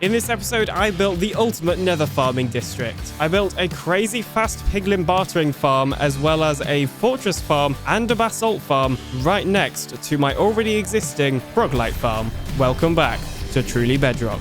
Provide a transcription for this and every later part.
In this episode, I built the ultimate nether farming district. I built a crazy fast piglin bartering farm, as well as a fortress farm and a basalt farm right next to my already existing Froglight Farm. Welcome back to Truly Bedrock.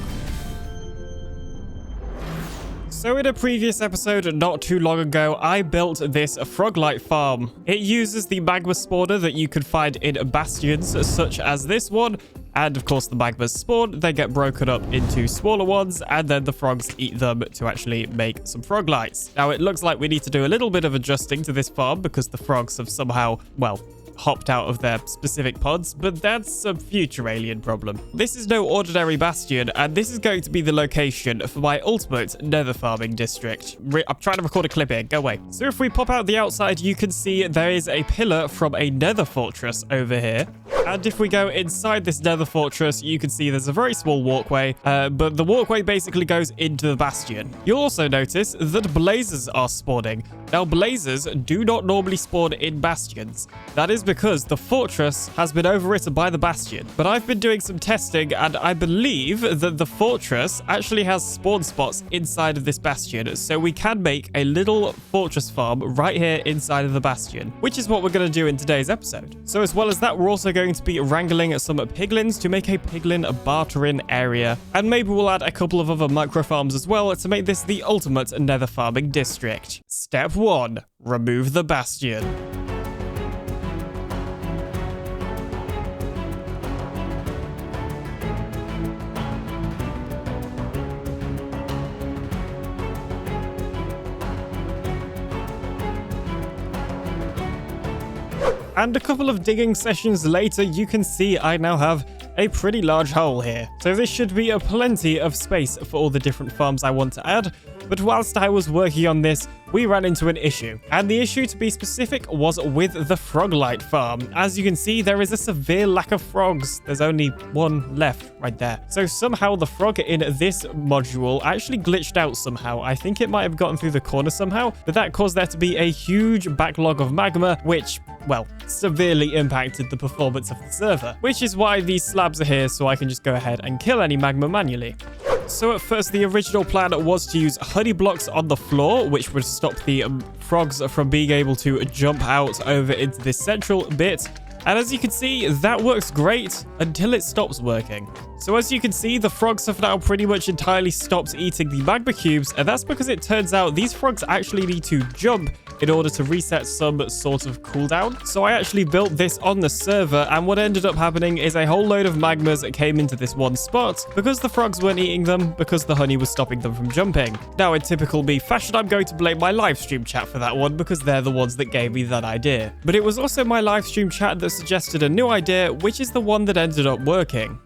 So in a previous episode not too long ago, I built this Froglight Farm. It uses the magma spawner that you could find in bastions such as this one. And of course, the magmas spawn, they get broken up into smaller ones, and then the frogs eat them to actually make some froglights. Now, it looks like we need to do a little bit of adjusting to this farm because the frogs have somehow, well, hopped out of their specific pods, but that's a future alien problem. This is no ordinary bastion, and this is going to be the location for my ultimate nether farming district. I'm trying to record a clip here, go away. So if we pop out the outside, you can see there is a pillar from a nether fortress over here. And if we go inside this nether fortress, you can see there's a very small walkway, but the walkway basically goes into the bastion. You'll also notice that blazes are spawning. Now, blazes do not normally spawn in bastions. That is because the fortress has been overwritten by the bastion. But I've been doing some testing, and I believe that the fortress actually has spawn spots inside of this bastion, so we can make a little fortress farm right here inside of the bastion, which is what we're going to do in today's episode. So as well as that, we're also going to be wrangling some piglins to make a piglin bartering area, and maybe we'll add a couple of other micro farms as well to make this the ultimate nether farming district. Step 1. Remove the bastion. And a couple of digging sessions later, you can see I now have a pretty large hole here. So this should be a plenty of space for all the different farms I want to add. But whilst I was working on this, we ran into an issue. And the issue, to be specific, was with the Froglight Farm. As you can see, there is a severe lack of frogs. There's only one left right there. So somehow the frog in this module actually glitched out somehow. I think it might have gotten through the corner somehow, but that caused there to be a huge backlog of magma, which, well, severely impacted the performance of the server. Which is why these slabs are here, so I can just go ahead and kill any magma manually. So at first, the original plan was to use honey blocks on the floor, which would stop the frogs from being able to jump out over into this central bit. And as you can see, that works great until it stops working. So as you can see, the frogs have now pretty much entirely stopped eating the magma cubes, and that's because it turns out these frogs actually need to jump in order to reset some sort of cooldown. So I actually built this on the server, and what ended up happening is a whole load of magmas came into this one spot because the frogs weren't eating them because the honey was stopping them from jumping. Now, in typical me fashion, I'm going to blame my live stream chat for that one because they're the ones that gave me that idea. But it was also my live stream chat that suggested a new idea, which is the one that ended up working.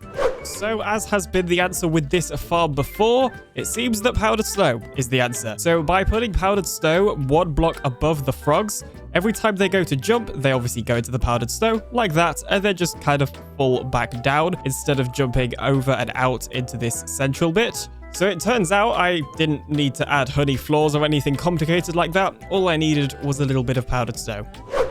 So, as has been the answer with this farm before, it seems that powdered snow is the answer. So, by putting powdered snow one block above the frogs, every time they go to jump, they obviously go into the powdered snow like that, and then just kind of fall back down instead of jumping over and out into this central bit. So it turns out I didn't need to add honey floors or anything complicated like that. All I needed was a little bit of powdered snow.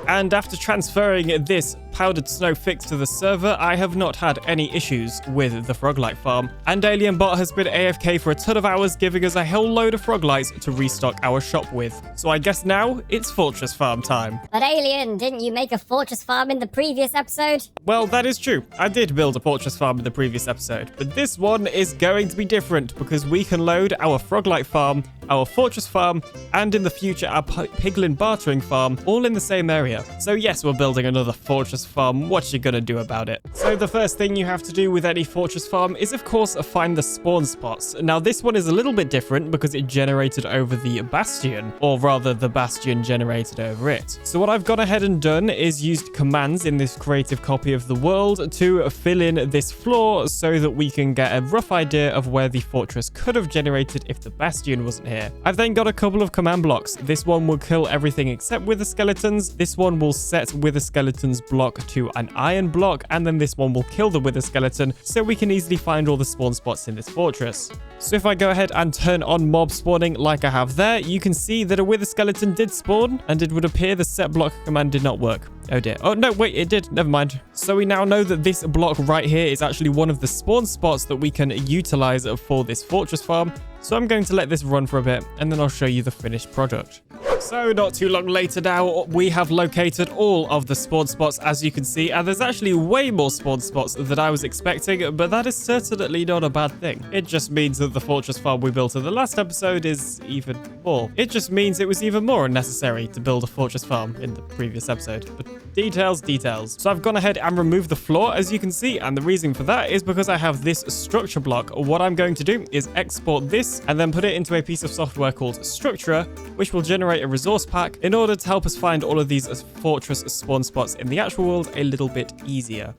And after transferring this powdered snow fix to the server, I have not had any issues with the Froglight Farm. And AlienBot has been AFK for a ton of hours, giving us a whole load of froglights to restock our shop with. So I guess now it's Fortress Farm time. But Alien, didn't you make a fortress farm in the previous episode? Well, that is true. I did build a fortress farm in the previous episode, but this one is going to be different because we can load our Froglight Farm, our fortress farm, and in the future our piglin bartering farm all in the same area. So yes, we're building another fortress farm. What you gonna do about it? So the first thing you have to do with any fortress farm is, of course, find the spawn spots. Now this one is a little bit different because it generated over the bastion, or rather the bastion generated over it. So what I've gone ahead and done is used commands in this creative copy of the world to fill in this floor so that we can get a rough idea of where the fortress could have generated if the bastion wasn't here. I've then got a couple of command blocks. This one will kill everything except with the skeletons. This one will set wither skeleton's block to an iron block, and then this one will kill the wither skeleton, so we can easily find all the spawn spots in this fortress. So if I go ahead and turn on mob spawning like I have there, you can see that a wither skeleton did spawn, and it would appear the set block command did not work. Oh dear. Oh no, wait, it did. Never mind. So we now know that this block right here is actually one of the spawn spots that we can utilize for this fortress farm. So I'm going to let this run for a bit, and then I'll show you the finished product. So not too long later now, we have located all of the spawn spots, as you can see, and there's actually way more spawn spots than I was expecting, but that is certainly not a bad thing. It just means that the fortress farm we built in the last episode is even more. It just means it was even more unnecessary to build a fortress farm in the previous episode. But details. So I've gone ahead and removed the floor, as you can see, and the reason for that is because I have this structure block. What I'm going to do is export this and then put it into a piece of software called Structura, which will generate a resource pack in order to help us find all of these fortress spawn spots in the actual world a little bit easier.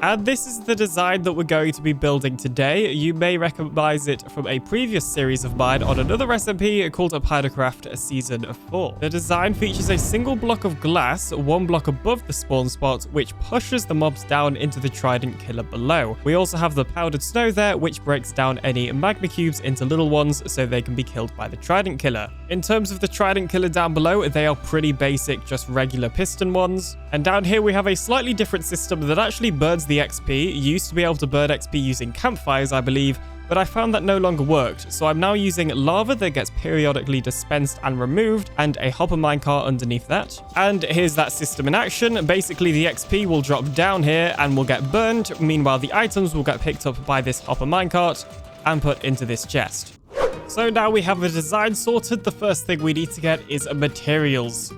And this is the design that we're going to be building today. You may recognize it from a previous series of mine on another SMP called Minecraft Season 4. The design features a single block of glass, one block above the spawn spot, which pushes the mobs down into the trident killer below. We also have the powdered snow there, which breaks down any magma cubes into little ones so they can be killed by the trident killer. In terms of the trident killer down below, they are pretty basic, just regular piston ones. And down here we have a slightly different system that actually burns the XP. You used to be able to burn XP using campfires, I believe, but I found that no longer worked. So I'm now using lava that gets periodically dispensed and removed, and a hopper minecart underneath that. And here's that system in action. Basically, the XP will drop down here and will get burned. Meanwhile, the items will get picked up by this hopper minecart and put into this chest. So now we have the design sorted. The first thing we need to get is materials.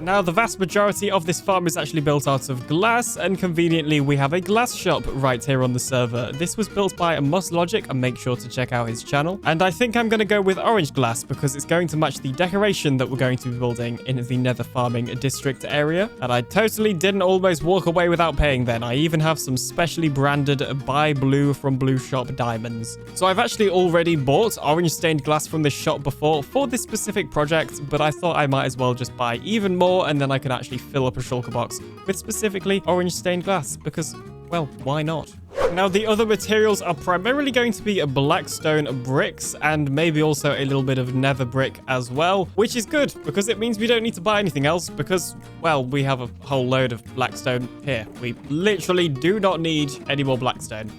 Now, the vast majority of this farm is actually built out of glass, and conveniently, we have a glass shop right here on the server. This was built by Logic, and make sure to check out his channel. And I think I'm going to go with orange glass because it's going to match the decoration that we're going to be building in the Nether Farming district area. And I totally didn't almost walk away without paying then. I even have some specially branded Buy Blue from Blue Shop diamonds. So I've actually already bought orange stained glass from this shop before for this specific project, but I thought I might as well just buy even more, and then I can actually fill up a shulker box with specifically orange stained glass because, well, why not? Now, the other materials are primarily going to be blackstone bricks and maybe also a little bit of nether brick as well, which is good because it means we don't need to buy anything else because, well, we have a whole load of blackstone here. We literally do not need any more blackstone.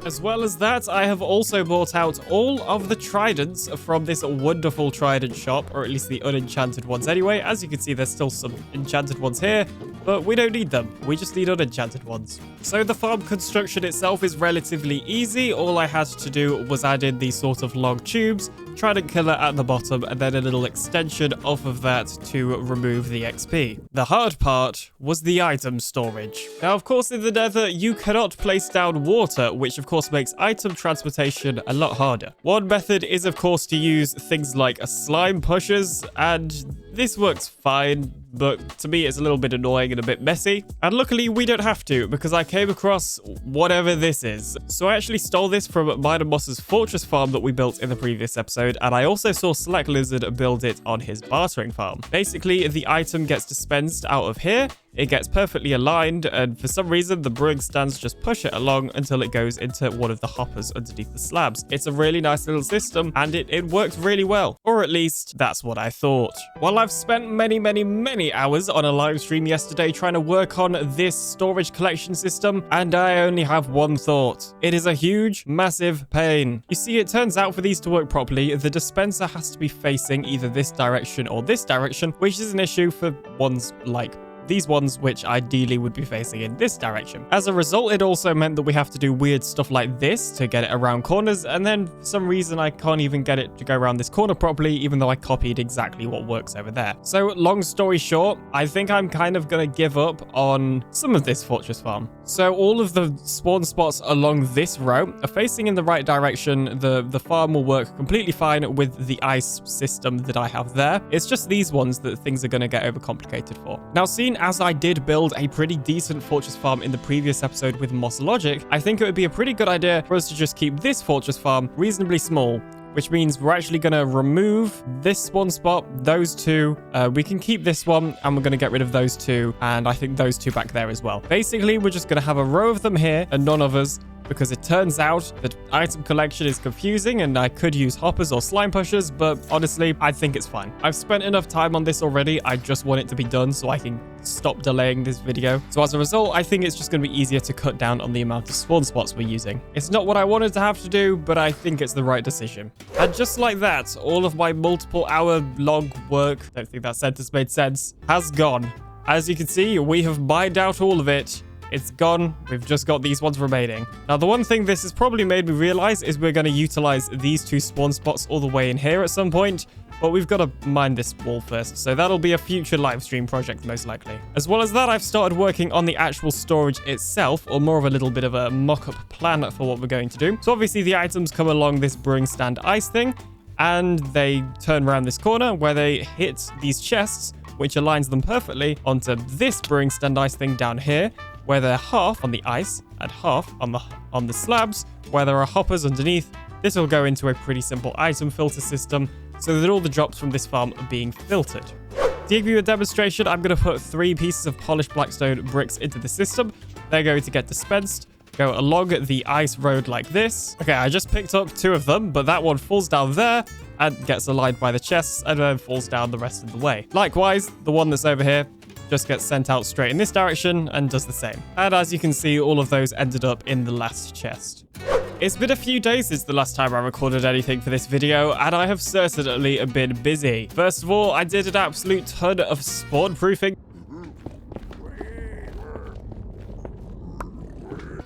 As well as that, I have also bought out all of the tridents from this wonderful trident shop, or at least the unenchanted ones anyway. As you can see, there's still some enchanted ones here, but we don't need them. We just need unenchanted ones. So the farm construction itself is relatively easy. All I had to do was add in these sort of long tubes, trident killer at the bottom, and then a little extension off of that to remove the XP. The hard part was the item storage. Now, of course, in the nether, you cannot place down water, which of course makes item transportation a lot harder. One method is, of course, to use things like slime pushers, and this works fine, but to me it's a little bit annoying and a bit messy. And luckily we don't have to because I came across whatever this is. So I actually stole this from Miner Moss's fortress farm that we built in the previous episode, and I also saw Slack Lizard build it on his bartering farm. Basically, the item gets dispensed out of here, it gets perfectly aligned, and for some reason the brewing stands just push it along until it goes into one of the hoppers underneath the slabs. It's a really nice little system, and it works really well, or at least that's what I thought. While I've spent many hours on a live stream yesterday trying to work on this storage collection system, and I only have one thought. It is a huge, massive pain. You see, it turns out for these to work properly, the dispenser has to be facing either this direction or this direction, which is an issue for ones like these ones, which ideally would be facing in this direction. As a result, it also meant that we have to do weird stuff like this to get it around corners, and then for some reason I can't even get it to go around this corner properly, even though I copied exactly what works over there. So long story short, I think I'm kind of gonna give up on some of this fortress farm. So all of the spawn spots along this row are facing in the right direction. The farm will work completely fine with the ice system that I have there. It's just these ones that things are gonna get overcomplicated for. Now, seeing as I did build a pretty decent fortress farm in the previous episode with Logic, I think it would be a pretty good idea for us to just keep this fortress farm reasonably small. which means we're actually going to remove this spawn spot, those two. We can keep this one, and we're going to get rid of those two, and I think those two back there as well. Basically, we're just going to have a row of them here and none others, because it turns out that item collection is confusing and I could use hoppers or slime pushers, but honestly, I think it's fine. I've spent enough time on this already. I just want it to be done so I can stop delaying this video. So as a result, I think it's just going to be easier to cut down on the amount of spawn spots we're using. It's not what I wanted to have to do, but I think it's the right decision. And just like that, all of my multiple hour long work, I don't think that sentence made sense, has gone. As you can see, we have mined out all of it. It's gone. We've just got these ones remaining. Now, the one thing this has probably made me realize is we're going to utilize these two spawn spots all the way in here at some point, but we've got to mine this wall first, so that'll be a future live stream project most likely. As well as that, I've started working on the actual storage itself, or more of a little bit of a mock-up plan for what we're going to do. So obviously the items come along this brewing stand ice thing, and they turn around this corner where they hit these chests, which aligns them perfectly onto this brewing stand ice thing down here, where they're half on the ice and half on the slabs, where there are hoppers underneath. This will go into a pretty simple item filter system so that all the drops from this farm are being filtered. To give you a demonstration, I'm going to put 3 pieces of polished blackstone bricks into the system. They're going to get dispensed, go along the ice road like this. Okay, I just picked up 2 of them, but that one falls down there and gets aligned by the chests and then falls down the rest of the way. Likewise, the one that's over here just gets sent out straight in this direction and does the same. And as you can see, all of those ended up in the last chest. It's been a few days since the last time I recorded anything for this video, and I have certainly been busy. First of all, I did an absolute ton of spawn proofing.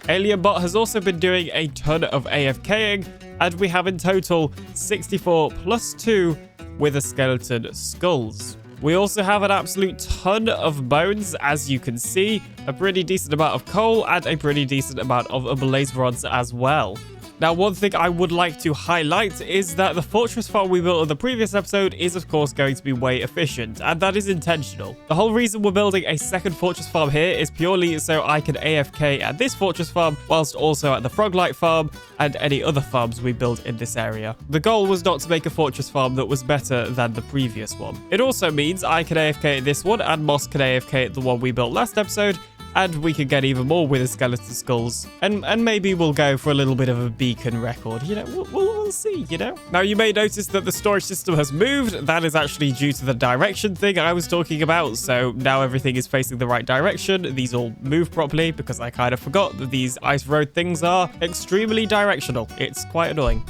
AlienBot has also been doing a ton of AFKing, and we have in total 64 plus 2 with a skeleton skulls. We also have an absolute ton of bones, as you can see, a pretty decent amount of coal, and a pretty decent amount of blaze rods as well. Now, one thing I would like to highlight is that the fortress farm we built in the previous episode is, of course, going to be way efficient, and that is intentional. The whole reason we're building a second fortress farm here is purely so I can AFK at this fortress farm, whilst also at the Froglight Farm and any other farms we build in this area. The goal was not to make a fortress farm that was better than the previous one. It also means I can AFK at this one, and Moss can AFK at the one we built last episode, and we could get even more with the skeleton skulls. And maybe we'll go for a little bit of a beacon record. You know, we'll see, you know? Now, you may notice that the storage system has moved. That is actually due to the direction thing I was talking about. So now everything is facing the right direction. These all move properly because I kind of forgot that these ice road things are extremely directional. It's quite annoying.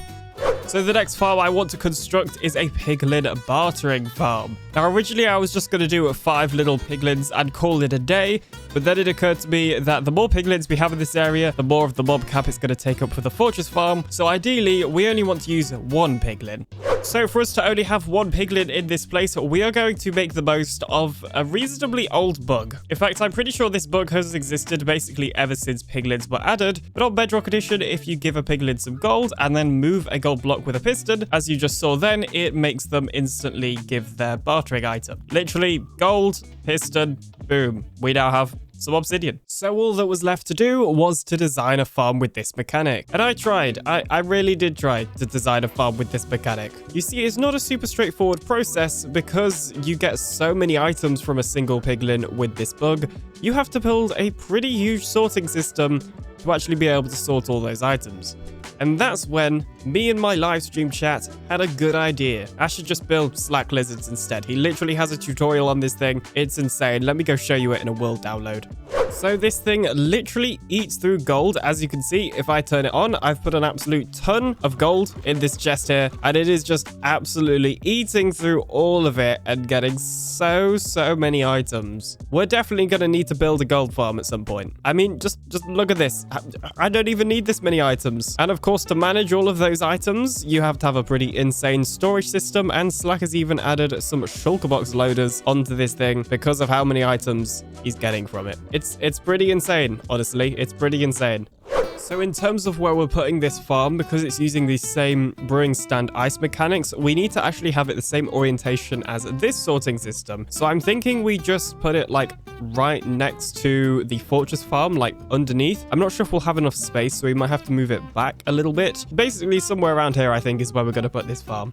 So the next farm I want to construct is a piglin bartering farm. Now, originally I was just going to do 5 little piglins and call it a day, but then it occurred to me that the more piglins we have in this area, the more of the mob cap it's going to take up for the fortress farm. So ideally, we only want to use 1 piglin. So for us to only have 1 piglin in this place, we are going to make the most of a reasonably old bug. In fact, I'm pretty sure this bug has existed basically ever since piglins were added, but on Bedrock Edition, if you give a piglin some gold and then move a gold block with a piston, as you just saw then, it makes them instantly give their bartering item. Literally, gold, piston, boom. We now have some obsidian. So all that was left to do was to design a farm with this mechanic. And I tried. I really did try to design a farm with this mechanic. You see, it's not a super straightforward process because you get so many items from a single piglin with this bug. You have to build a pretty huge sorting system to actually be able to sort all those items. And that's when me and my live stream chat had a good idea. I should just build slack lizards instead. He literally has a tutorial on this thing. It's insane. Let me go show you it in a world download. So this thing literally eats through gold. As you can see, if I turn it on, I've put an absolute ton of gold in this chest here, and it is just absolutely eating through all of it and getting so many items. We're definitely going to need to build a gold farm at some point. I mean, just look at this. I don't even need this many items. And of course, to manage all of those items, you have to have a pretty insane storage system, and Slack has even added some shulker box loaders onto this thing because of how many items he's getting from it. It's pretty insane, honestly. It's pretty insane. So in terms of where we're putting this farm, because it's using the same brewing stand ice mechanics, we need to actually have it the same orientation as this sorting system. So I'm thinking we just put it like right next to the fortress farm, like underneath. I'm not sure if we'll have enough space, so we might have to move it back a little bit. Basically, somewhere around here, I think, is where we're going to put this farm.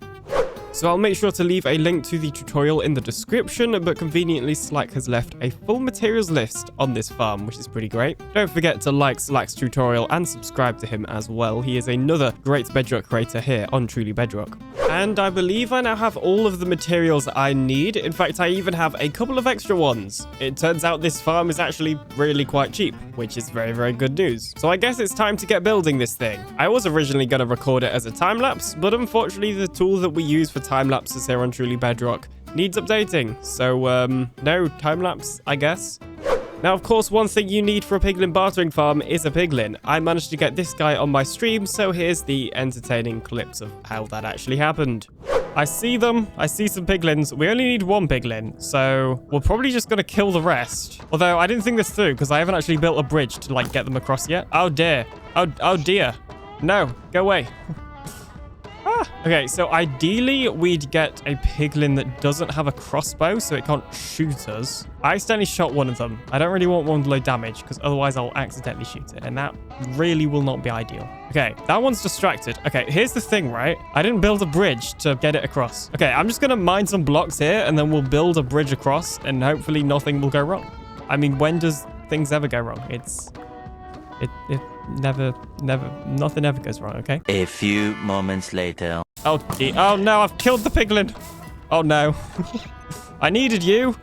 So I'll make sure to leave a link to the tutorial in the description, but conveniently Slack has left a full materials list on this farm, which is pretty great. Don't forget to like Slack's tutorial and subscribe to him as well. He is another great Bedrock creator here on Truly Bedrock. And I believe I now have all of the materials I need. In fact, I even have a couple of extra ones. It turns out this farm is actually really quite cheap, which is very, very good news. So I guess it's time to get building this thing. I was originally going to record it as a time lapse, but unfortunately the tool that we use for time lapses here on Truly Bedrock needs updating. So, no time lapse, I guess. Now, of course, one thing you need for a piglin bartering farm is a piglin. I managed to get this guy on my stream, so here's the entertaining clips of how that actually happened. I see them. I see some piglins. We only need one piglin, so we're probably just going to kill the rest. Although, I didn't think this through because I haven't actually built a bridge to, like, get them across yet. Oh, dear. Oh, dear. No, go away. Okay, so ideally we'd get a piglin that doesn't have a crossbow, so it can't shoot us. I accidentally shot one of them. I don't really want one low damage, because otherwise I'll accidentally shoot it, and that really will not be ideal. Okay, that one's distracted. Okay, here's the thing, right? I didn't build a bridge to get it across. Okay, I'm just going to mine some blocks here, and then we'll build a bridge across, and hopefully nothing will go wrong. I mean, when does things ever go wrong? Nothing ever goes wrong, okay? A few moments later. Oh no, I've killed the piglin. Oh no. I needed you.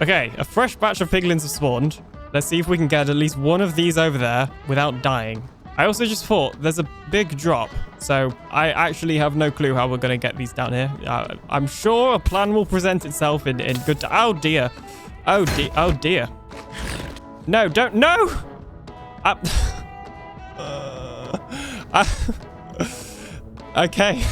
Okay, a fresh batch of piglins have spawned. Let's see if we can get at least one of these over there without dying. I also just thought there's a big drop, so I actually have no clue how we're going to get these down here. I'm sure a plan will present itself in good time. Oh dear. Oh dear. Oh dear. No, don't. No! Okay.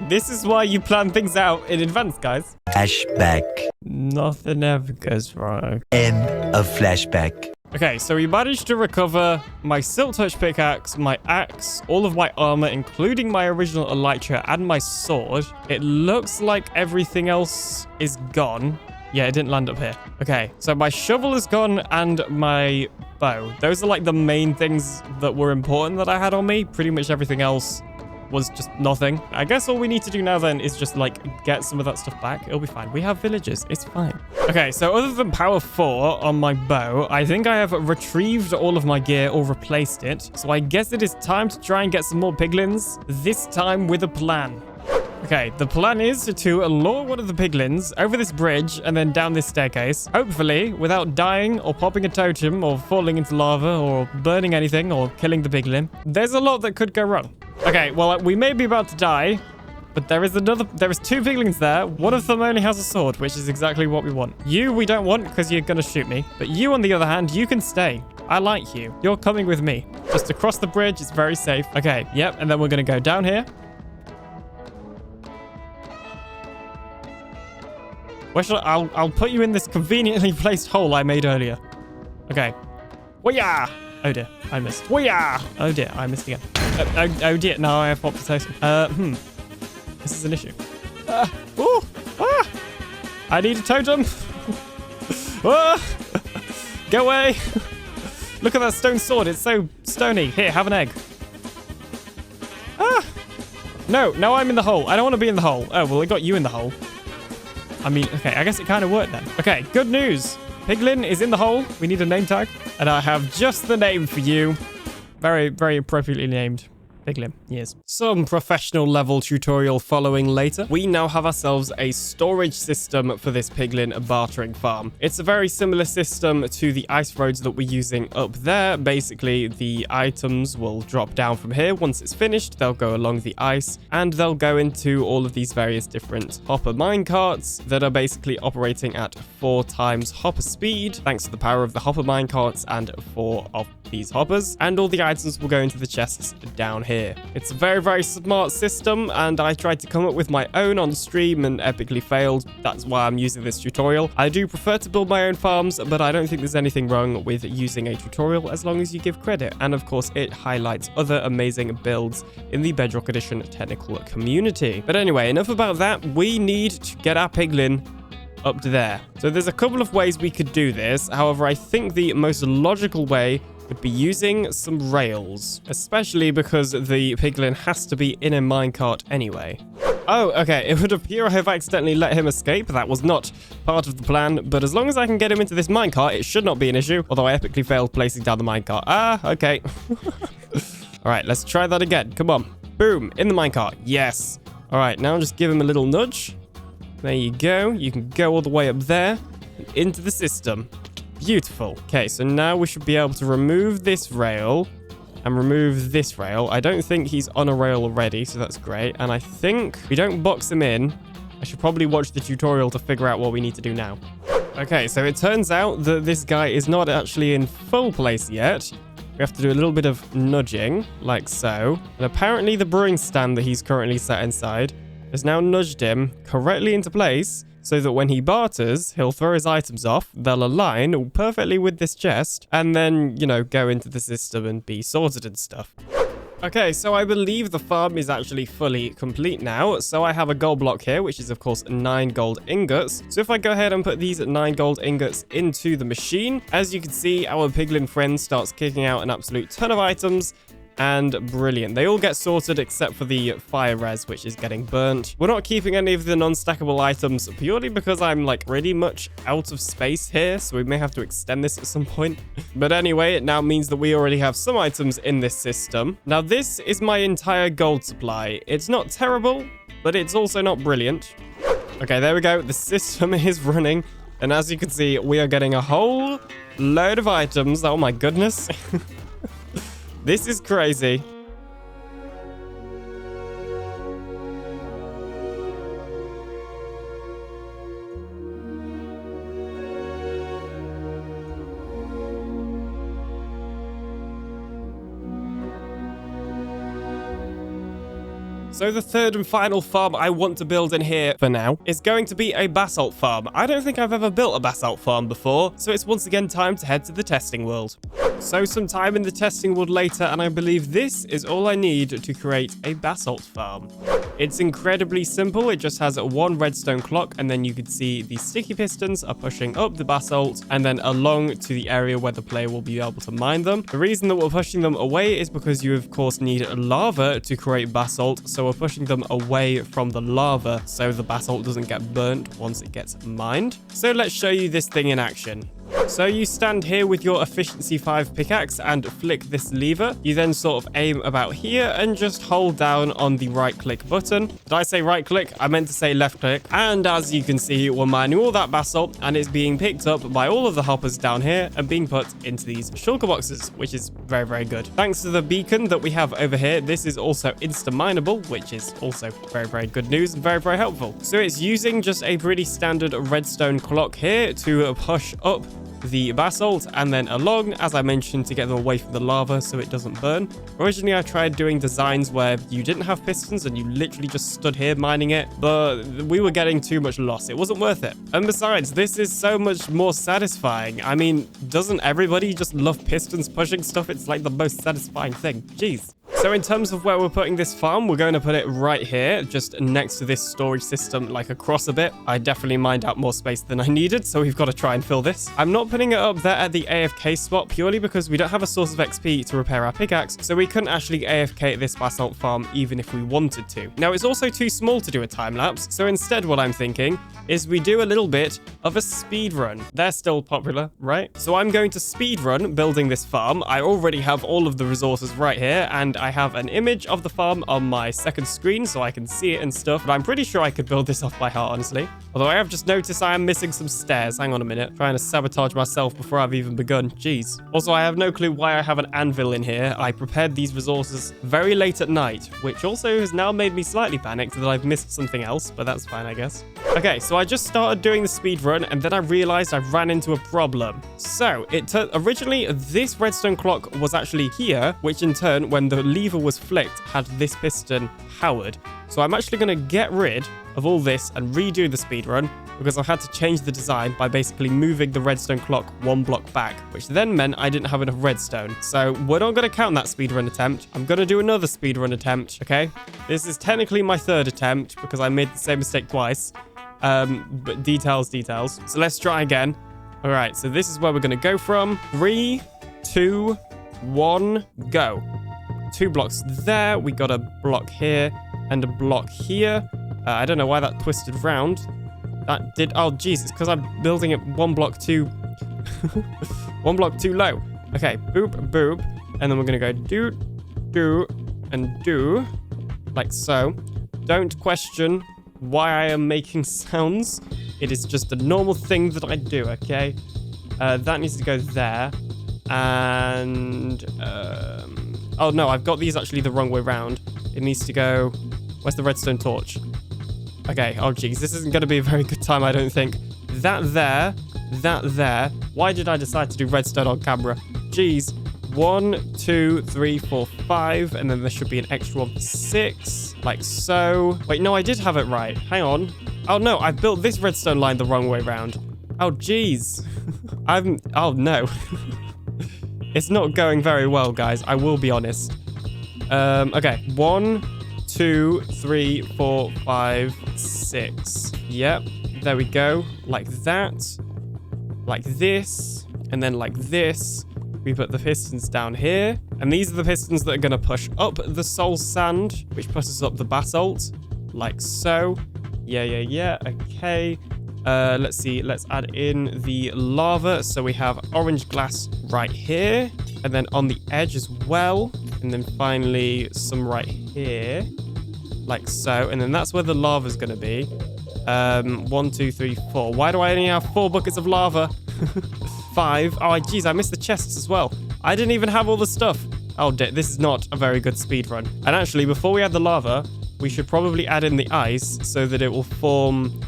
This is why you plan things out in advance, guys. Flashback. Nothing ever goes wrong. End of flashback. Okay, so we managed to recover my Silk Touch pickaxe, my axe, all of my armor, including my original elytra and my sword. It looks like everything else is gone. Yeah, it didn't land up here. Okay, so my shovel is gone and my bow. Those are like the main things that were important that I had on me. Pretty much everything else was just nothing. I guess all we need to do now then is just like get some of that stuff back. It'll be fine. We have villagers. It's fine. Okay, so other than power 4 on my bow, I think I have retrieved all of my gear or replaced it. So I guess it is time to try and get some more piglins, this time with a plan. Okay, the plan is to lure one of the piglins over this bridge and then down this staircase, hopefully without dying or popping a totem or falling into lava or burning anything or killing the piglin. There's a lot that could go wrong. Okay, well, we may be about to die, but there is two piglins there. One of them only has a sword, which is exactly what we want. You, we don't want because you're going to shoot me. But you, on the other hand, you can stay. I like you. You're coming with me. Just across the bridge. It's very safe. Okay, yep. And then we're going to go down here. Where shall I'll put you in this conveniently placed hole I made earlier. Okay. Wah-yah! Oh dear, I missed. Wah-yah! Oh dear, I missed again. Oh dear, now I have popped the totem. This is an issue. I need a totem. Go away. Look at that stone sword. It's so stony. Here, have an egg. No, now I'm in the hole. I don't want to be in the hole. Oh, well, it got you in the hole. I mean, okay, I guess it kind of worked then. Okay, good news. Piglin is in the hole. We need a name tag. And I have just the name for you. Very, very appropriately named. Piglin, yes. Some professional level tutorial following later. We now have ourselves a storage system for this piglin bartering farm. It's a very similar system to the ice roads that we're using up there. Basically, the items will drop down from here. Once it's finished, they'll go along the ice and they'll go into all of these various different hopper minecarts that are basically operating at 4 times hopper speed, thanks to the power of the hopper minecarts and 4 of these hoppers. And all the items will go into the chests down here here. It's a very, very smart system, and I tried to come up with my own on stream and epically failed. That's why I'm using this tutorial. I do prefer to build my own farms, but I don't think there's anything wrong with using a tutorial as long as you give credit. And of course, it highlights other amazing builds in the Bedrock Edition technical community. But anyway, enough about that. We need to get our piglin up to there. So there's a couple of ways we could do this. However, I think the most logical way would be using some rails, especially because the piglin has to be in a minecart anyway. Oh, okay. It would appear I have accidentally let him escape. That was not part of the plan, but as long as I can get him into this minecart, it should not be an issue, although I epically failed placing down the minecart. Ah, okay. All right, let's try that again. Come on. Boom, in the minecart. Yes. All right, now just give him a little nudge. There you go. You can go all the way up there and into the system. Beautiful. Okay, so now we should be able to remove this rail and remove this rail. I don't think he's on a rail already, so that's great. And I think if we don't box him in, I should probably watch the tutorial to figure out what we need to do now. Okay, so it turns out that this guy is not actually in full place yet. We have to do a little bit of nudging, like so. And apparently the brewing stand that he's currently sat inside has now nudged him correctly into place, so that when he barters, he'll throw his items off, they'll align perfectly with this chest, and then, you know, go into the system and be sorted and stuff. Okay, so I believe the farm is actually fully complete now. So I have a gold block here, which is, of course, 9 gold ingots. So if I go ahead and put these 9 gold ingots into the machine, as you can see, our piglin friend starts kicking out an absolute ton of items. And brilliant. They all get sorted except for the fire res, which is getting burnt. We're not keeping any of the non-stackable items purely because I'm like pretty much out of space here, so we may have to extend this at some point. But anyway, it now means that we already have some items in this system. Now this is my entire gold supply. It's not terrible, but it's also not brilliant. Okay, there we go. The system is running. And as you can see, we are getting a whole load of items. Oh my goodness. This is crazy. So the third and final farm I want to build in here for now is going to be a basalt farm. I don't think I've ever built a basalt farm before, so it's once again time to head to the testing world. So some time in the testing world later, and I believe this is all I need to create a basalt farm. It's incredibly simple. It just has one redstone clock, and then you can see the sticky pistons are pushing up the basalt and then along to the area where the player will be able to mine them. The reason that we're pushing them away is because you of course need lava to create basalt, so we're pushing them away from the lava so the basalt doesn't get burnt once it gets mined. So let's show you this thing in action. So you stand here with your efficiency 5 pickaxe and flick this lever. You then sort of aim about here and just hold down on the right click button. Did I say right click? I meant to say left click. And as you can see, we're mining all that basalt and it's being picked up by all of the hoppers down here and being put into these shulker boxes, which is very, very good. Thanks to the beacon that we have over here, this is also insta-mineable, which is also very, very good news and very, very helpful. So it's using just a pretty standard redstone clock here to push up the basalt and then along, as I mentioned, to get them away from the lava so it doesn't burn. Originally, I tried doing designs where you didn't have pistons and you literally just stood here mining it, but we were getting too much loss. It wasn't worth it. And besides, this is so much more satisfying. I mean, doesn't everybody just love pistons pushing stuff? It's like the most satisfying thing. Jeez. So in terms of where we're putting this farm, we're going to put it right here, just next to this storage system, like across a bit. I definitely mined out more space than I needed, so we've got to try and fill this. I'm not putting it up there at the AFK spot purely because we don't have a source of XP to repair our pickaxe, so we couldn't actually AFK this basalt farm even if we wanted to. Now, it's also too small to do a time lapse, so instead what I'm thinking is we do a little bit of a speed run. They're still popular, right? So I'm going to speed run building this farm. I already have all of the resources right here, and I have an image of the farm on my second screen so I can see it and stuff, but I'm pretty sure I could build this off by heart, honestly. Although I have just noticed I am missing some stairs. Hang on a minute. Trying to sabotage myself before I've even begun. Jeez. Also, I have no clue why I have an anvil in here. I prepared these resources very late at night, which also has now made me slightly panicked that I've missed something else, but that's fine, I guess. Okay, so I just started doing the speed run, and then I realized I ran into a problem. So, originally, this redstone clock was actually here, which in turn, when the lever was flicked, had this piston powered. So I'm actually going to get rid of all this and redo the speedrun because I had to change the design by basically moving the redstone clock 1 block back, which then meant I didn't have enough redstone. So we're not going to count that speedrun attempt. I'm going to do another speedrun attempt, okay? This is technically my 3rd attempt because I made the same mistake twice. But details. So let's try again. All right, so this is where we're going to go from. 3, 2, 1, go. 2 blocks there. We got a block here and a block here. I don't know why that twisted round. That did... Oh, jeez. It's because I'm building it 1 block too... 1 block too low. Okay. Boop, boop. And then we're going to go do, do, and do. Like so. Don't question why I am making sounds. It is just a normal thing that I do, okay? That needs to go there. And... oh, no. I've got these actually the wrong way round. It needs to go... Where's the redstone torch? Okay, oh geez, this isn't going to be a very good time, I don't think. That there. Why did I decide to do redstone on camera? Jeez. 1, 2, 3, 4, 5, and then there should be an extra one for 6, like so. Wait, no, I did have it right. Hang on. Oh no, I've built this redstone line the wrong way around. Oh jeez. Oh no. It's not going very well, guys. I will be honest. Okay, 1, 2, 3, 4, 5, 6. Yep, there we go. Like that. Like this. And then like this. We put the pistons down here. And these are the pistons that are going to push up the soul sand, which pushes up the basalt. Like so. Yeah. Okay. Let's see. Let's add in the lava. So we have orange glass right here. And then on the edge as well. And then finally some right here. Like so. And then that's where the lava is going to be. 1, 2, 3, 4. Why do I only have 4 buckets of lava? 5. Oh, geez, I missed the chests as well. I didn't even have all the stuff. Oh, this is not a very good speed run. And actually, before we add the lava, we should probably add in the ice so that it will form,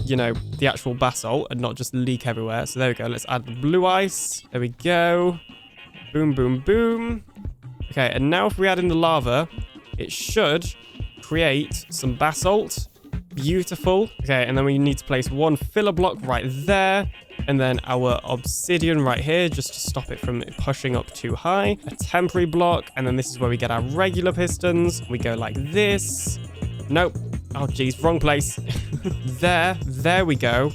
you know, the actual basalt and not just leak everywhere. So there we go. Let's add the blue ice. There we go. Boom, boom, boom. Okay, and now if we add in the lava, it should create some basalt. Beautiful. Okay, and then we need to place 1 filler block right there. And then our obsidian right here, just to stop it from pushing up too high. A temporary block. And then this is where we get our regular pistons. We go like this. Nope. Oh, geez. Wrong place. There we go.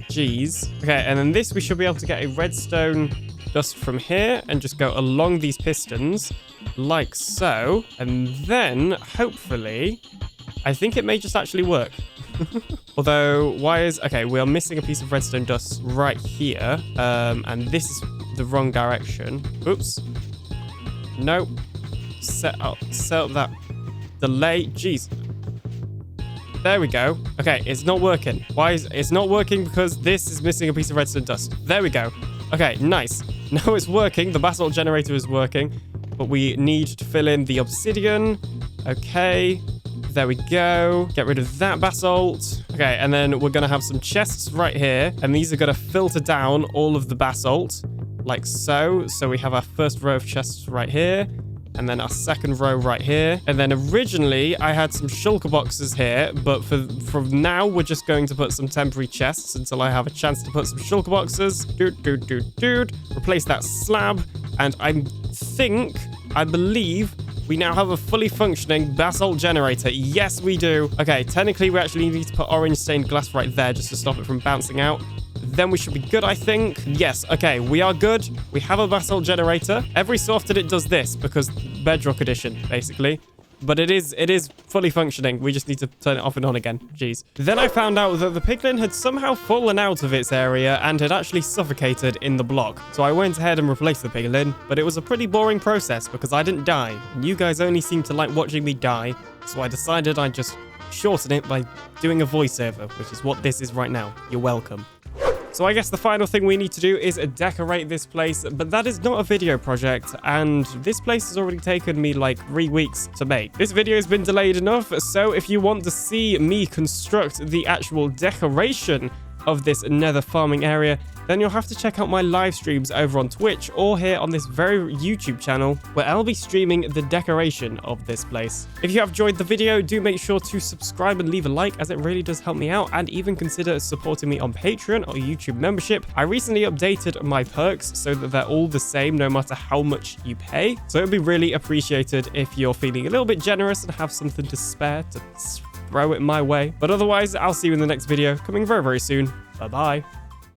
Jeez. Okay, and then this, we should be able to get a redstone dust from here and just go along these pistons like so. And then, hopefully, I think it may just actually work. Although, okay, we are missing a piece of redstone dust right here. And this is the wrong direction. Oops. Nope. Set up that delay. Jeez. There we go. Okay, it's not working. Why is it's not working? Because this is missing a piece of redstone dust. There we go. Okay, nice. Now it's working. The basalt generator is working. But we need to fill in the obsidian. Okay. There we go. Get rid of that basalt. Okay, and then we're going to have some chests right here. And these are going to filter down all of the basalt. Like so. So we have our first row of chests right here. And then our second row right here. And then originally, I had some shulker boxes here. But from now, we're just going to put some temporary chests until I have a chance to put some shulker boxes. Replace that slab. And I believe... we now have a fully functioning basalt generator. Yes, we do. Okay, technically, we actually need to put orange stained glass right there just to stop it from bouncing out. Then we should be good, I think. Yes, okay, we are good. We have a basalt generator. Every so often it does this because Bedrock Edition, basically. But it is fully functioning. We just need to turn it off and on again. Jeez. Then I found out that the piglin had somehow fallen out of its area and had actually suffocated in the block. So I went ahead and replaced the piglin, but it was a pretty boring process because I didn't die. And you guys only seem to like watching me die. So I decided I'd just shorten it by doing a voiceover, which is what this is right now. You're welcome. So I guess the final thing we need to do is decorate this place, but that is not a video project, and this place has already taken me like 3 weeks to make. This video has been delayed enough, so if you want to see me construct the actual decoration of this nether farming area, then you'll have to check out my live streams over on Twitch or here on this very YouTube channel where I'll be streaming the decoration of this place. If you have enjoyed the video, do make sure to subscribe and leave a like, as it really does help me out, and even consider supporting me on Patreon or YouTube membership. I recently updated my perks so that they're all the same no matter how much you pay. So it'd be really appreciated if you're feeling a little bit generous and have something to spare to throw it my way. But otherwise, I'll see you in the next video coming very, very soon. Bye-bye.